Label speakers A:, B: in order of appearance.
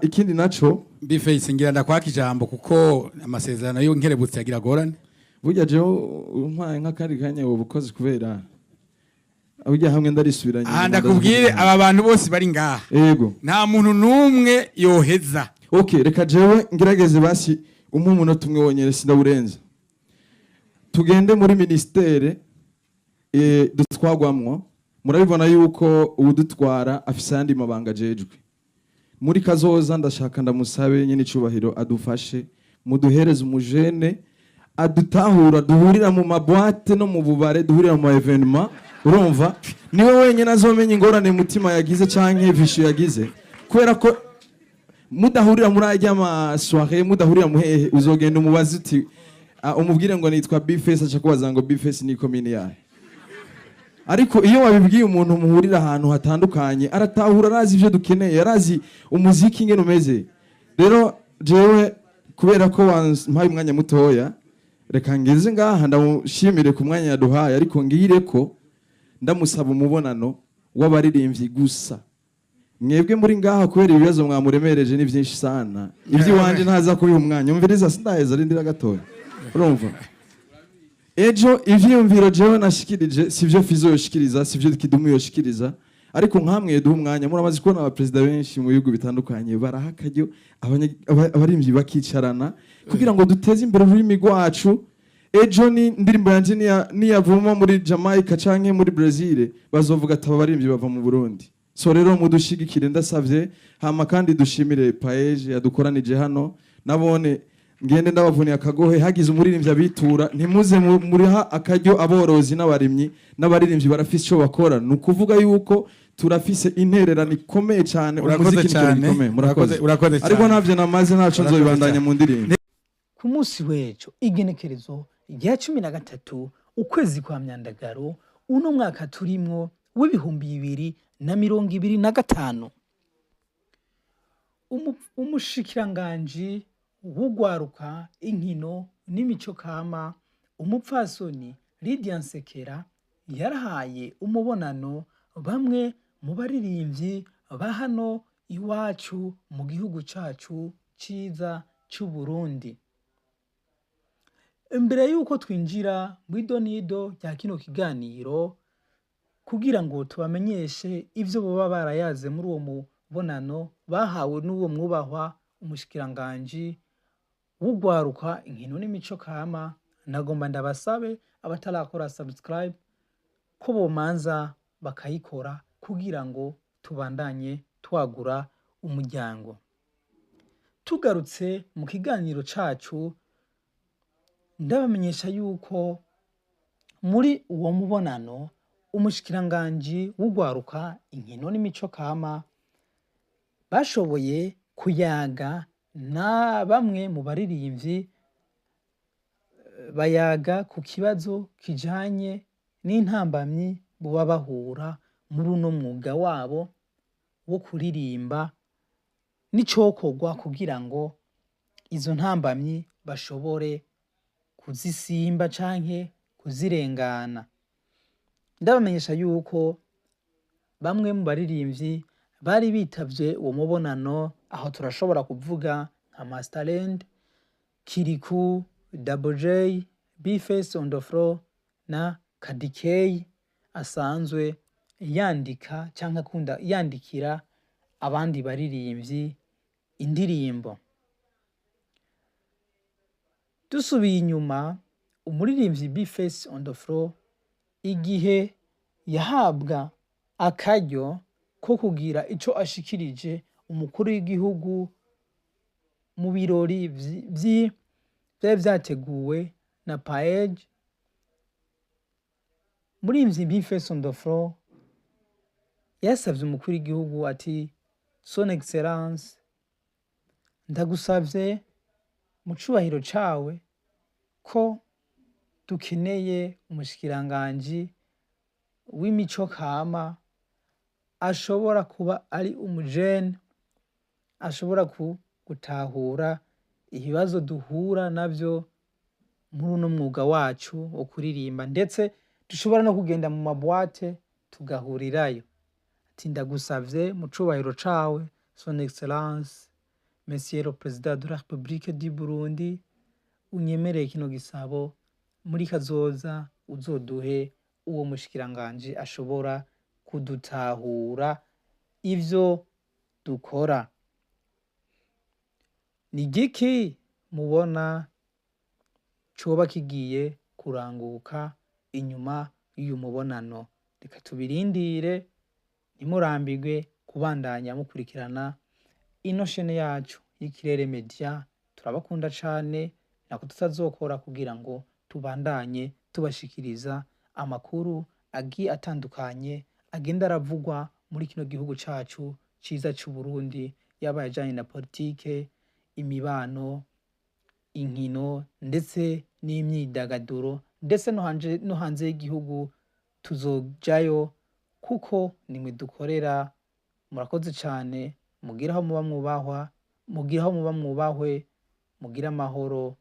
A: ikindi naco
B: Bface ngira ndakwaka ijambo kuko amasezerano yo nkerebutse yagira gorane.
A: burya jewe umpaye nk'akandi kanya ubukozi kubera burya hamwe ndarisubiranye.
B: Ndakubwire aba bantu bose bari ngaha.
A: Yego.
B: Nta muntu numwe yoheza.
A: Okay, reka jewe ngerageze basi umunota umwe wonyene sindaburenza. Tugende muri ministere dutwagwamwo, murabibona yuko ubudutwara afise yandi mabanga jejwe. Muri kazoza ndashaka ndamusabe nyene icubahiro adufashe muduhereze umujene adutahura duhurira mu mabwate no mu bubare duhurira mu evenement. Urumva niwe wenyene azomenya ingorane mutima yagize canke vishu yagize, kubera ko mudahurira muri ajya ma soirée mudahurira muhehe uzogenda umubazi uti umubwire ngo nitwa Bface acha kubaza ngo Bface ni komine yahe. Ariko iyo wabibwiye umuntu muhurira ahantu hatandukanye aratahura, arazi ivyo dukeneye, arazi umuziki ngene umeze. Rero jewe kubera ko wampaye umwanya mutoya, reka ngeze ngaha ndamushimire ku mwanya yaduhaye, ariko ngire ko ndamusaba umubonano w'abaririmbyi gusa. Mwebwe muri ngaha kubera ibibazo mwamuremereje ni byinshi sana, ivyo wanje ntaza kubiha umwanya, umviriza sindaheza rindira gatoya. Urumva ejo ivyiyumviro jewe nashikirije sivyo Fizo yoshikiriza, sivyo Kidumu yoshikiriza, ariko nkamwe duha umwanya. Muramaze kubona abaperezida benshi mu bihugu bitandukanye barahakaryo abarimvyi bakicarana kugira ngo duteze imbere ururimi rwacu. Ejo ni ndirimbo yanje niyavuma muri Jamaica canke muri Brazil bazovuga ati abarimvyi bava mu Burundi. So rero mudushigikire ndasavye, hama kandi dushimire Paege yadukoranije hano. Nabone ngende ndabavuniye akagohe hagize umuririmbyi abitura, ntimuze muriha akaryo aborozi n'abarimyi n'abaririmbyi barafise ico bakora. Nukuvuga yuko turafise intererano ikomeye cyane, umuziki nikomeye. Murakoze. Ariko navyo namaze ntaco nzobibandanya mu ndirimbo.
C: Ku munsi w'ejo igenekerezo rya 13 ukwezi kwa Myandagaro uno mwaka turimwo w'ibihumbi 2025, umushikiranganji w'ugwaruka inkino n'imico kama umupfasoni Lydia Nsekera yarahaye umubonano bamwe mu baririmbyi ba hano iwacu mu gihugu cacu ciza cy'u Burundi. Imbere yuko twinjira mu idonido rya kino kiganiro kugira ngo tubamenyeshe ivyo baba barayaze muri uwo mubonano bahawe n'uwo mwubahwa umushikiranganji w'ugwaruka inkino n'imico kama, nagomba ndabasabe abatarakora subscribe ko bomanza bakayikora kugira ngo tubandanye twagura umuryango. Tugarutse mu kiganiro cacu, ndabamenyesha yuko muri uwo mubonano umushikiranganji w'ugwaruka inkino n'imico kama bashoboye kuyaga na bamwe mu baririmbyi, bayaga ku kibazo kijanye n'intambamyi buba bahura muri uno mwuga wabo wo kuririmba n'icokorwa kugira ngo izo ntambamyi bashobore kuzisimba canke kuzirengana. Ndabamenyesha yuko bamwe mu baririmbyi bari bitavye uwo mubonano, aho turashobora kuvuga nka Masterland, Kiriku, Double J, Bface on the floor na Kadikey asanzwe yandika canke akunda yandikira abandi baririmbyi indirimbo. Dusubiye inyuma, umuririmbyi Bface on the floor igihe yahabwa akaryo ko kugira ico ashikirije umukuru w'igihugu mu birori vyari vyateguwe na Paege, umuririmbyi Bface on the floor yasavye umukuru w'igihugu ati Son Excellence, ndagusavye mu cubahiro cawe ko dukeneye umushikiranganji w'imico kama ashobora kuba ari umujene, ashobora gutahura ibibazo duhura navyo muri uno mwuga wacu wo kuririmba, ndetse dushobora no kugenda mu mabwate tugahurirayo. Ati ndagusavye mu cubahiro cawe Son Excellence Monsieur le Président de la République du Burundi, unyemereye kino gisabo muri kazoza uzoduhe uwo mushikiranganje ashobora kudutahura ivyo dukora. Ni igiki mubona coba kigiye kuranguka inyuma y'uyu mubonano? Reka tubirindire, ntimurambirwe kubandanya mukurikirana ino shene yacu y'Ikirere Media. Turabakunda cane, nako tutazokora kugira ngo tubandanye tubashikiriza amakuru agiye atandukanye agenda aravugwa muri kino gihugu cacu ciza c'u Burundi, yaba ayajanye na politike, imibano, inkino ndetse n'imyidagaduro, ndetse no hanze y'igihugu tuzojayo kuko nimwe dukorera. Murakoze cane, mugire aho muba mwubahwa, mugire aho muba mwubahwe, mugire amahoro.